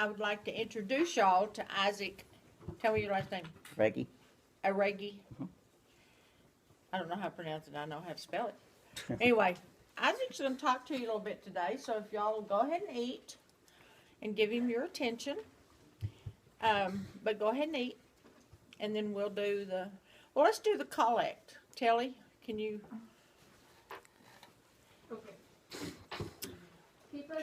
I would like to introduce y'all to Isaac. Tell me your last name. Reggie. Aregi. I don't know how to pronounce it. I know how to spell it. Anyway, Isaac's going to talk to you a little bit today, so if y'all will go ahead and eat and give him your attention. But go ahead and eat, and then we'll do the, well, let's do the collect. Telly, can you?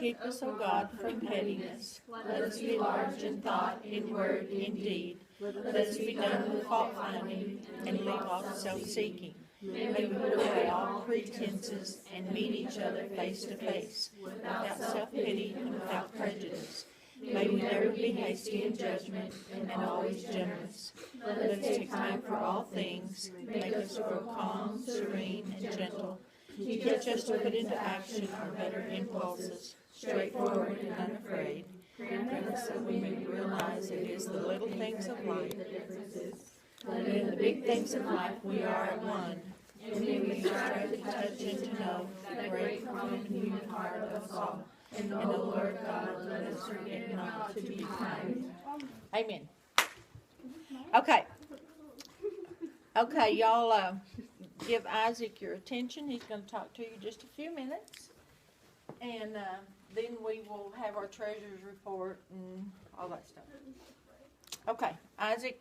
Keep us, O God, from pettiness. Let us be large in thought, in word, in deed. Let us be done with fault-finding, and leave off self-seeking. May we put away all pretenses, and meet each other face to face, without self-pity and without prejudice. May we never be hasty in judgment, and always generous. Let us take time for all things. Make us grow calm, serene, and gentle. Teach us to put into action our better impulses, straightforward and unafraid. Grant us that we may realize it is the little things of life, and in the big things of life we are at one. And may we strive to touch and to know the great common human heart of us all. And, O Lord God, let us forget not to be kind. Amen. Okay. Okay, y'all give Isaac your attention. He's going to talk to you just a few minutes. And then we will have our treasurer's report and all that stuff. Okay, Isaac.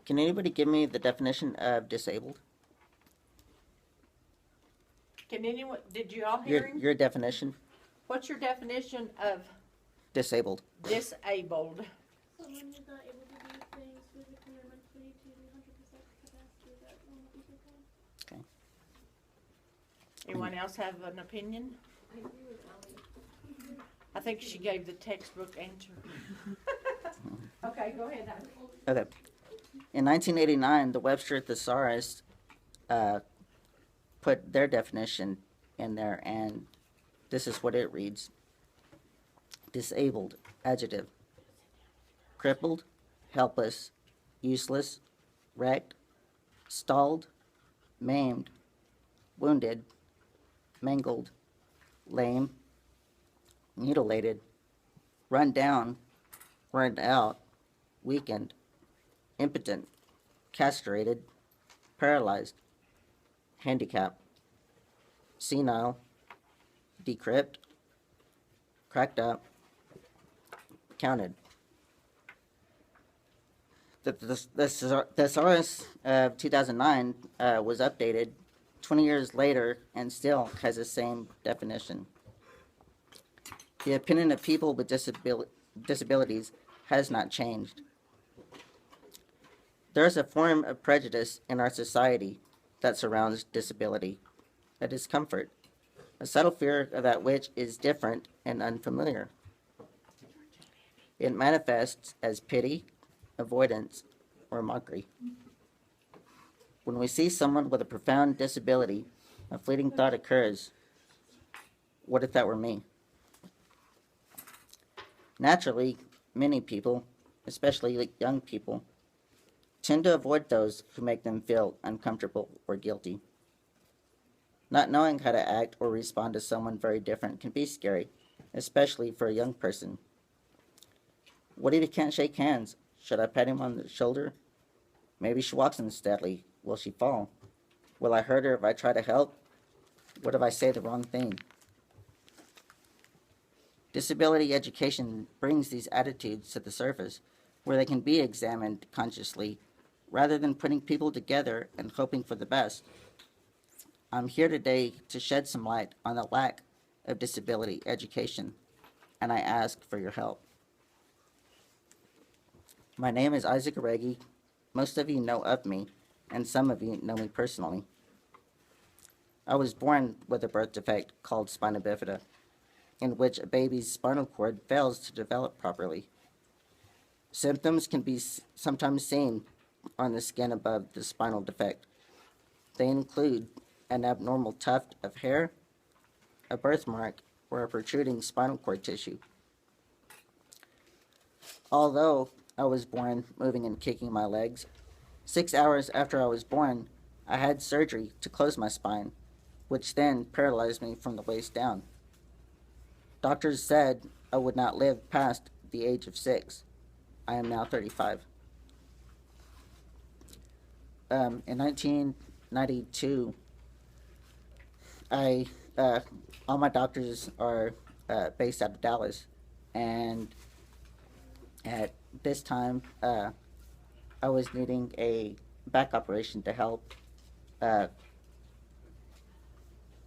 Can anybody give me the definition of disabled? Can anyone, did you all hear him? Your definition? What's your definition of disabled? Disabled. Someone who's not able to do things physically or mentally to the 100% capacity that normal people can. Okay. Anyone else have an opinion? I agree with Ellie. I think she gave the textbook answer. Okay, go ahead. Okay. In 1989, the Webster Thesaurus put their definition in there, and this is what it reads. Disabled, adjective. Crippled, helpless, useless, wrecked, stalled, maimed, wounded, mangled, lame, mutilated, run down, run out, weakened, impotent, castrated, paralyzed, handicapped, senile, decrepit, cracked up, counted. The thesaurus of 2009 was updated 20 years later and still has the same definition. The opinion of people with disabilities has not changed. There is a form of prejudice in our society that surrounds disability, a discomfort, a subtle fear of that which is different and unfamiliar. It manifests as pity, avoidance, or mockery. When we see someone with a profound disability, a fleeting thought occurs, what if that were me? Naturally, many people, especially young people, tend to avoid those who make them feel uncomfortable or guilty. Not knowing how to act or respond to someone very different can be scary, especially for a young person. What if he can't shake hands? Should I pat him on the shoulder? Maybe she walks unsteadily. Will she fall? Will I hurt her if I try to help? What if I say the wrong thing? Disability education brings these attitudes to the surface, where they can be examined consciously, rather than putting people together and hoping for the best. I'm here today to shed some light on the lack of disability education, and I ask for your help. My name is Isaac Aregi. Most of you know of me, and some of you know me personally. I was born with a birth defect called spina bifida, in which a baby's spinal cord fails to develop properly. Symptoms can be sometimes seen on the skin above the spinal defect. They include an abnormal tuft of hair, a birthmark, or a protruding spinal cord tissue. Although I was born moving and kicking my legs, 6 hours after I was born, I had surgery to close my spine, which then paralyzed me from the waist down. Doctors said I would not live past the age of 6. I am now 35. In 1992, I all my doctors are based out of Dallas, and at this time, I was needing a back operation to uh,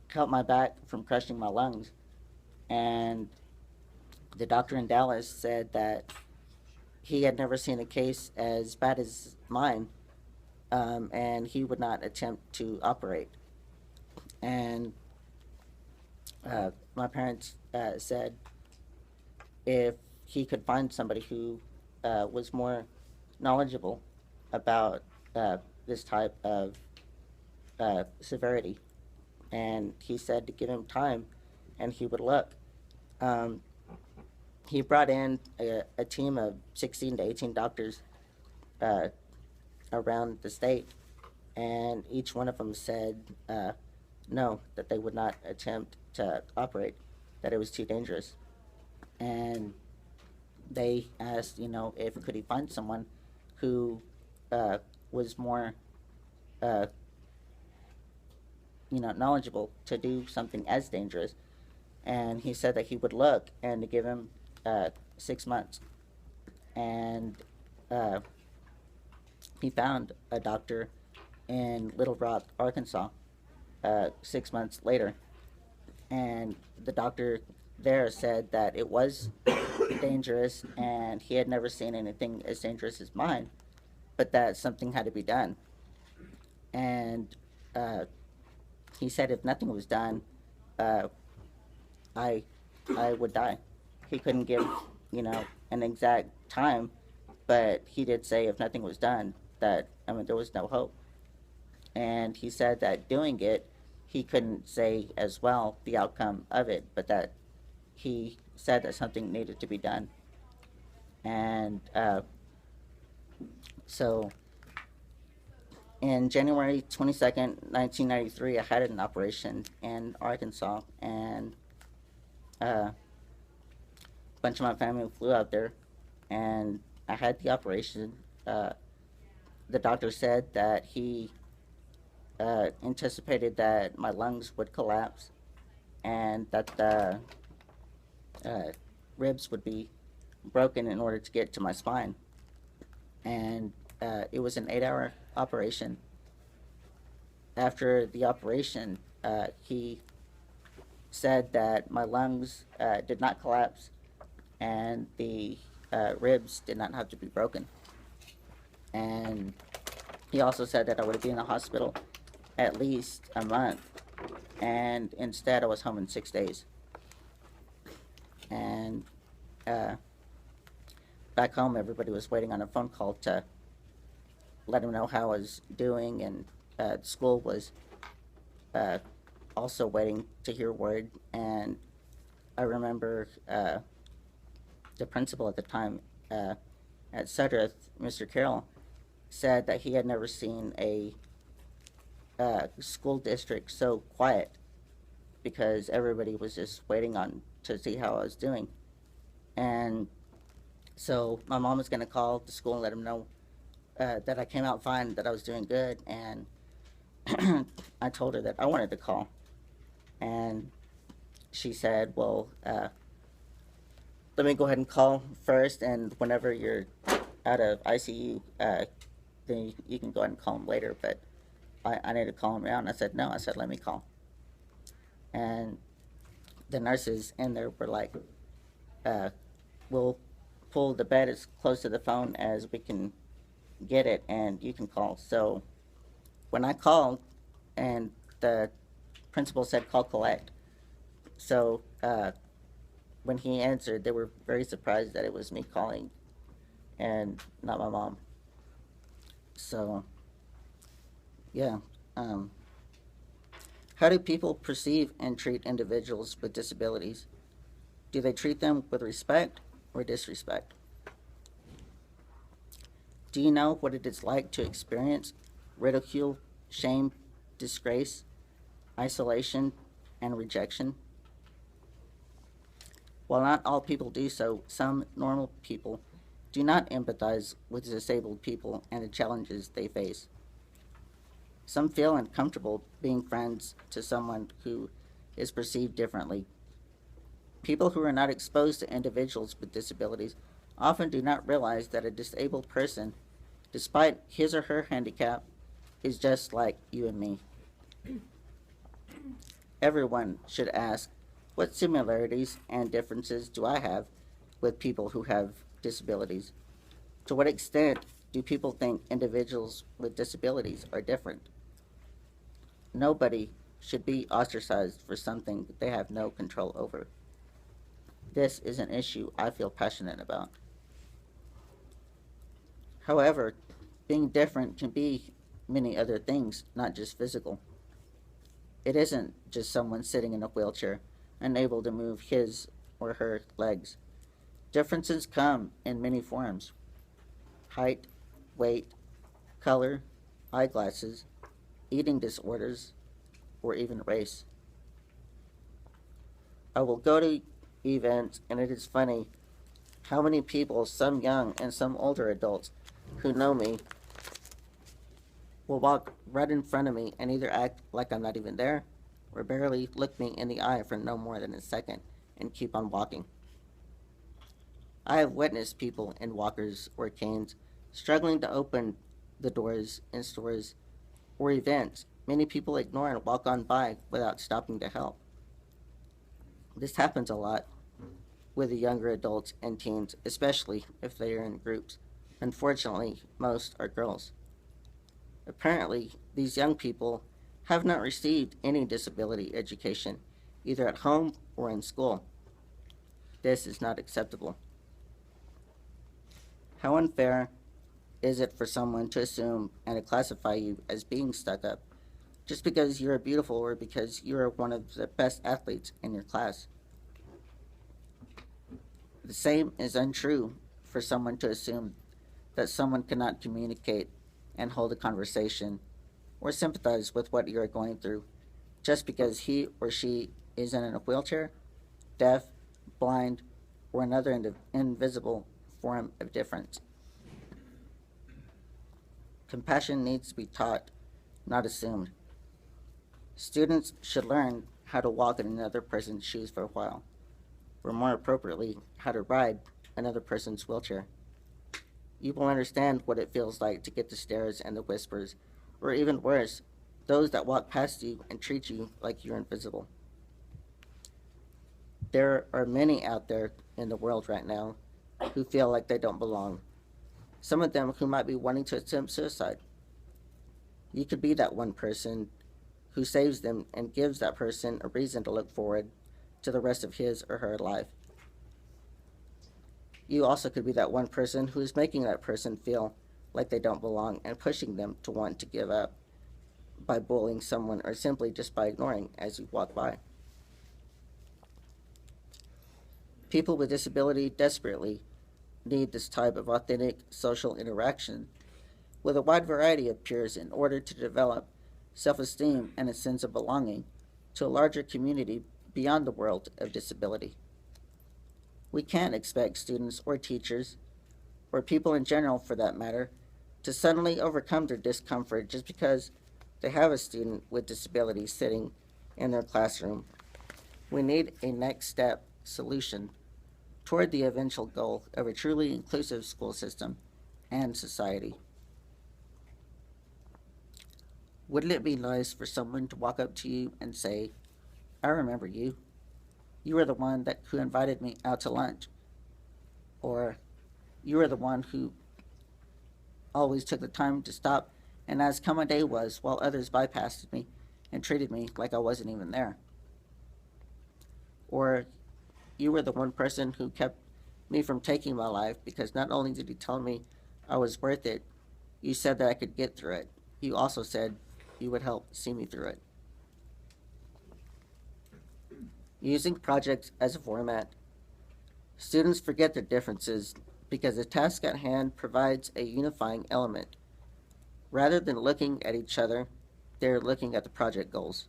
help my back from crushing my lungs, and the doctor in Dallas said that he had never seen a case as bad as mine, and he would not attempt to operate. And my parents said if he could find somebody who was more knowledgeable about this type of severity, and he said to give him time and he would look. Um, he brought in a team of 16 to 18 doctors uh, around the state, and each one of them said no, that they would not attempt to operate, that it was too dangerous. And they asked, if could he find someone who was more, uh, knowledgeable to do something as dangerous. And he said that he would look and to give him 6 months. And he found a doctor in Little Rock, Arkansas, 6 months later. And the doctor there said that it was dangerous and he had never seen anything as dangerous as mine, but that something had to be done. And he said if nothing was done, I would die. He couldn't give, an exact time, but he did say if nothing was done, that, there was no hope. And he said that doing it, he couldn't say as well the outcome of it, but that he said that something needed to be done. And so in January 22nd, 1993, I had an operation in Arkansas, and a bunch of my family flew out there, and I had the operation. The doctor said that he anticipated that my lungs would collapse and that the ribs would be broken in order to get to my spine. And it was an 8-hour operation. After the operation, he said that my lungs did not collapse and the ribs did not have to be broken. And he also said that I would be in the hospital at least a month, and instead I was home in 6 days. And back home, everybody was waiting on a phone call to let him know how I was doing, and school was also waiting to hear word. And I remember the principal at the time at Sudworth, Mr. Carroll, said that he had never seen a school district so quiet, because everybody was just waiting on to see how I was doing. And so my mom was going to call the school and let them know that I came out fine, that I was doing good. And I told her that I wanted to call. And she said, well, let me go ahead and call first, and whenever you're out of ICU, then you can go ahead and call them later. But I need to call him now. And I said, no. I said, let me call. And the nurses in there were like, we'll pull the bed as close to the phone as we can get it, and you can call. So when I called, and the principal said, call collect. So when he answered, they were very surprised that it was me calling and not my mom. So yeah. How do people perceive and treat individuals with disabilities? Do they treat them with respect or disrespect? Do you know what it is like to experience ridicule, shame, disgrace, isolation, and rejection? While not all people do so, some normal people do not empathize with disabled people and the challenges they face. Some feel uncomfortable being friends to someone who is perceived differently. People who are not exposed to individuals with disabilities often do not realize that a disabled person, despite his or her handicap, is just like you and me. Everyone should ask, what similarities and differences do I have with people who have disabilities? To what extent do people think individuals with disabilities are different? Nobody should be ostracized for something that they have no control over. This is an issue I feel passionate about. However, being different can be many other things, not just physical. It isn't just someone sitting in a wheelchair, unable to move his or her legs. Differences come in many forms: height, weight, color, eyeglasses, eating disorders, or even race. I will go to events, and it is funny how many people, some young and some older adults, who know me will walk right in front of me and either act like I'm not even there or barely look me in the eye for no more than a second and keep on walking. I have witnessed people in walkers or canes struggling to open the doors in stores or events. Many people ignore and walk on by without stopping to help. This happens a lot with the younger adults and teens, especially if they are in groups. Unfortunately, most are girls. Apparently, these young people have not received any disability education, either at home or in school. This is not acceptable. How unfair is it for someone to assume and to classify you as being stuck up just because you're beautiful or because you're one of the best athletes in your class? The same is untrue for someone to assume that someone cannot communicate and hold a conversation or sympathize with what you are going through just because he or she is in a wheelchair, deaf, blind, or another invisible form of difference. Compassion needs to be taught, not assumed. Students should learn how to walk in another person's shoes for a while, or more appropriately, how to ride another person's wheelchair. You will understand what it feels like to get the stares and the whispers, or even worse, those that walk past you and treat you like you're invisible. There are many out there in the world right now who feel like they don't belong. Some of them who might be wanting to attempt suicide. You could be that one person who saves them and gives that person a reason to look forward to the rest of his or her life. You also could be that one person who is making that person feel like they don't belong and pushing them to want to give up by bullying someone or simply just by ignoring as you walk by. People with disability desperately need this type of authentic social interaction with a wide variety of peers in order to develop self-esteem and a sense of belonging to a larger community beyond the world of disability. We can't expect students or teachers, or people in general for that matter, to suddenly overcome their discomfort just because they have a student with disability sitting in their classroom. We need a next step solution toward the eventual goal of a truly inclusive school system and society. Wouldn't it be nice for someone to walk up to you and say, "I remember you. You were the one who invited me out to lunch," or "You were the one who always took the time to stop and ask how my day was while others bypassed me and treated me like I wasn't even there," or "You were the one person who kept me from taking my life because not only did you tell me I was worth it, you said that I could get through it. You also said you would help see me through it." Using projects as a format, students forget their differences because the task at hand provides a unifying element. Rather than looking at each other, they're looking at the project goals.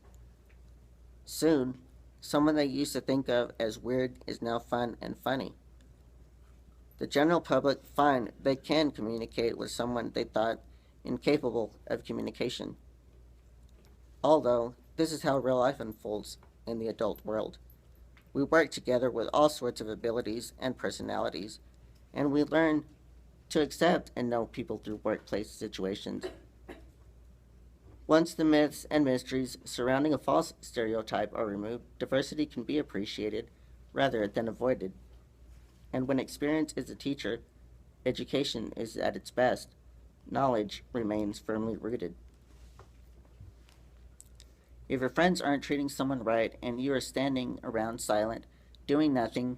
Soon, Someone they used to think of as weird is now fun and funny. The general public find they can communicate with someone they thought incapable of communication. Although, this is how real life unfolds in the adult world. We work together with all sorts of abilities and personalities, and we learn to accept and know people through workplace situations. Once the myths and mysteries surrounding a false stereotype are removed, diversity can be appreciated rather than avoided. And when experience is a teacher, education is at its best. Knowledge remains firmly rooted. If your friends aren't treating someone right and you are standing around silent, doing nothing,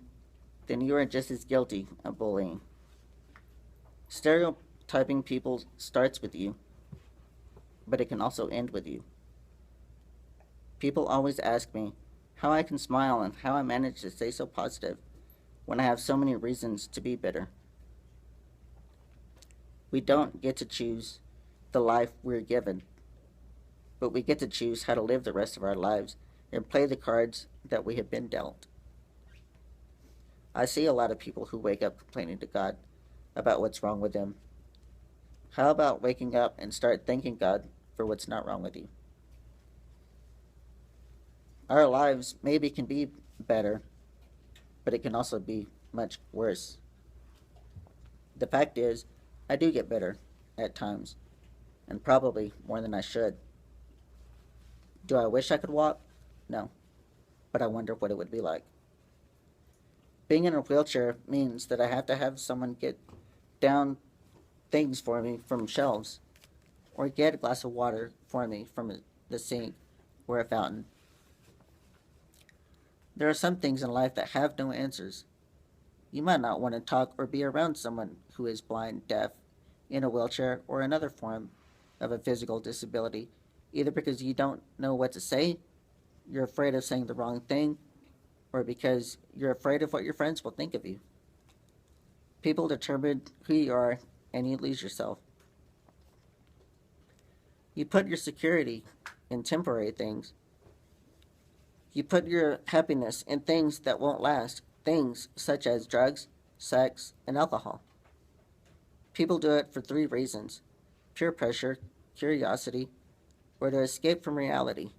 then you are just as guilty of bullying. Stereotyping people starts with you, but it can also end with you. People always ask me how I can smile and how I manage to stay so positive when I have so many reasons to be bitter. We don't get to choose the life we're given, but we get to choose how to live the rest of our lives and play the cards that we have been dealt. I see a lot of people who wake up complaining to God about what's wrong with them. How about waking up and start thanking God for what's not wrong with you? Our lives maybe can be better, but it can also be much worse. The fact is, I do get better at times, and probably more than I should. Do I wish I could walk? No, but I wonder what it would be like. Being in a wheelchair means that I have to have someone get down things for me from shelves, or get a glass of water for me from the sink or a fountain. There are some things in life that have no answers. You might not want to talk or be around someone who is blind, deaf, in a wheelchair, or another form of a physical disability, either because you don't know what to say, you're afraid of saying the wrong thing, or because you're afraid of what your friends will think of you. People determine who you are, and you lose yourself. You put your security in temporary things. You put your happiness in things that won't last, things such as drugs, sex, and alcohol. People do it for 3 reasons: peer pressure, curiosity, or to escape from reality.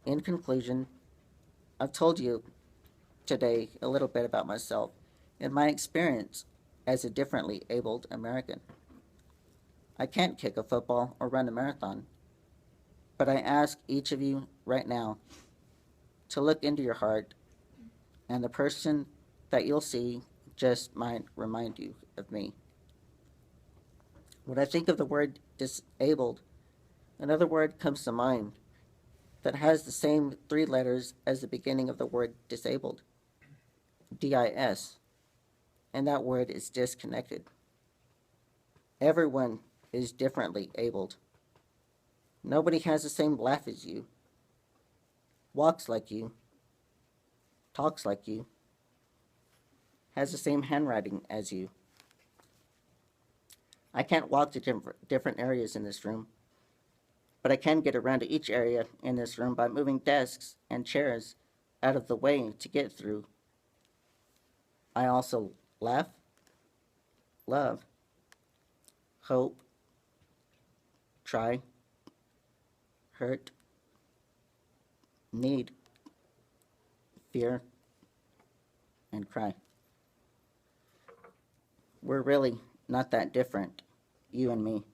In conclusion, I've told you today a little bit about myself and my experience as a differently abled American. I can't kick a football or run a marathon, but I ask each of you right now to look into your heart, and the person that you'll see just might remind you of me. When I think of the word disabled, another word comes to mind that has the same 3 letters as the beginning of the word disabled: DIS, and that word is disconnected. Everyone is differently abled. Nobody has the same laugh as you, walks like you, talks like you, has the same handwriting as you. I can't walk to different areas in this room, but I can get around to each area in this room by moving desks and chairs out of the way to get through. I also laugh, love, hope, try, hurt, need, fear, and cry. We're really not that different, you and me.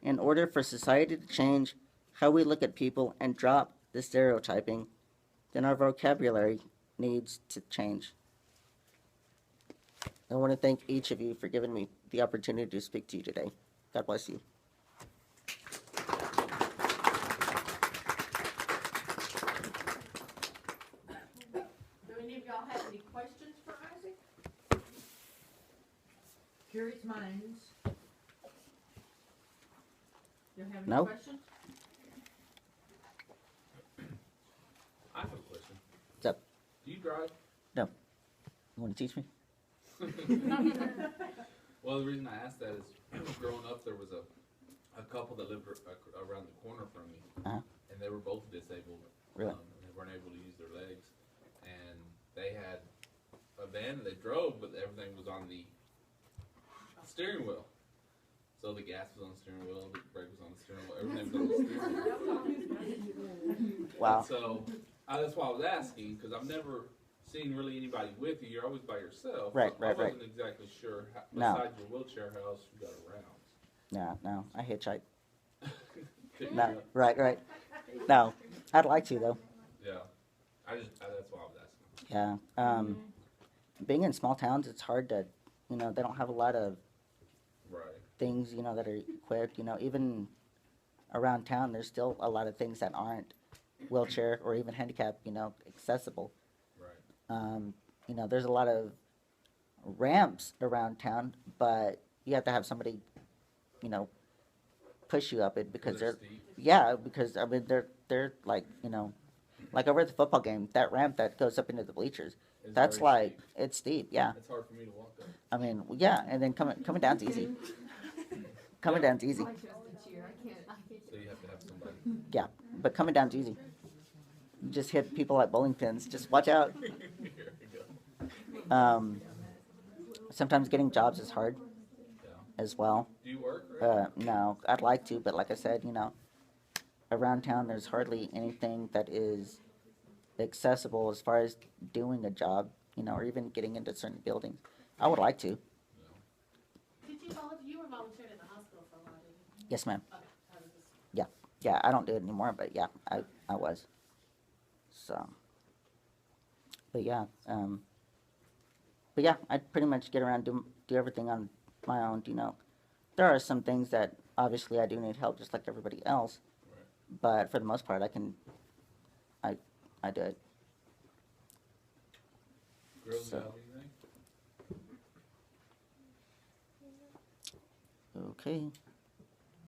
In order for society to change how we look at people and drop the stereotyping, then our vocabulary needs to change. I want to thank each of you for giving me the opportunity to speak to you today. God bless you. Do any of y'all have any questions for Isaac? Curious minds. You have any No. questions? I have a question. What's up? Do you drive? You want to teach me? Well, the reason I asked that is, growing up, there was a couple that lived around the corner from me, Uh-huh. and they were both disabled. Really? And they weren't able to use their legs. And they had a van that they drove, but everything was on the steering wheel. So the gas was on the steering wheel, the brake was on the steering wheel, everything was on the steering wheel. Wow. And so that's why I was asking, because I've never seen really anybody with you. You're always by yourself. Right, So right, I right. wasn't exactly sure, how, No. besides your wheelchair, how else you got around. No, I hitchhike. Couldn't No, you? right. No, I'd like to though. Yeah. That's why I was asking. Yeah. Being in small towns, it's hard to, they don't have a lot of Right. things, that are equipped. Even around town, there's still a lot of things that aren't wheelchair or even handicap, accessible. Right. There's a lot of ramps around town, but you have to have somebody, push you up it because They're they're, steep. yeah, because I mean they're like, like over at the football game, that ramp that goes up into the bleachers, It's that's very like, steep. it's steep, yeah. It's hard for me to walk up. I mean, yeah, and then coming down's easy. Coming Yeah. down's easy, I just the cheer. I can't. So you have to have somebody. yeah, but coming down's easy. You just hit people like bowling pins, just watch out. Here we go. Sometimes getting jobs is hard Yeah. as well. Do you work? Or No, I'd like to, but like I said, around town there's hardly anything that is accessible as far as doing a job, or even getting into certain buildings. I would like to. Did you were volunteered at the hospital for a while, didn't you? Yes, ma'am. Okay, I was just. Yeah, I don't do it anymore, but yeah, I was. So, but yeah, I pretty much get around, do everything on my own, There are some things that obviously I do need help just like everybody else, Right. but for the most part I do it. Girls So. have anything? Okay.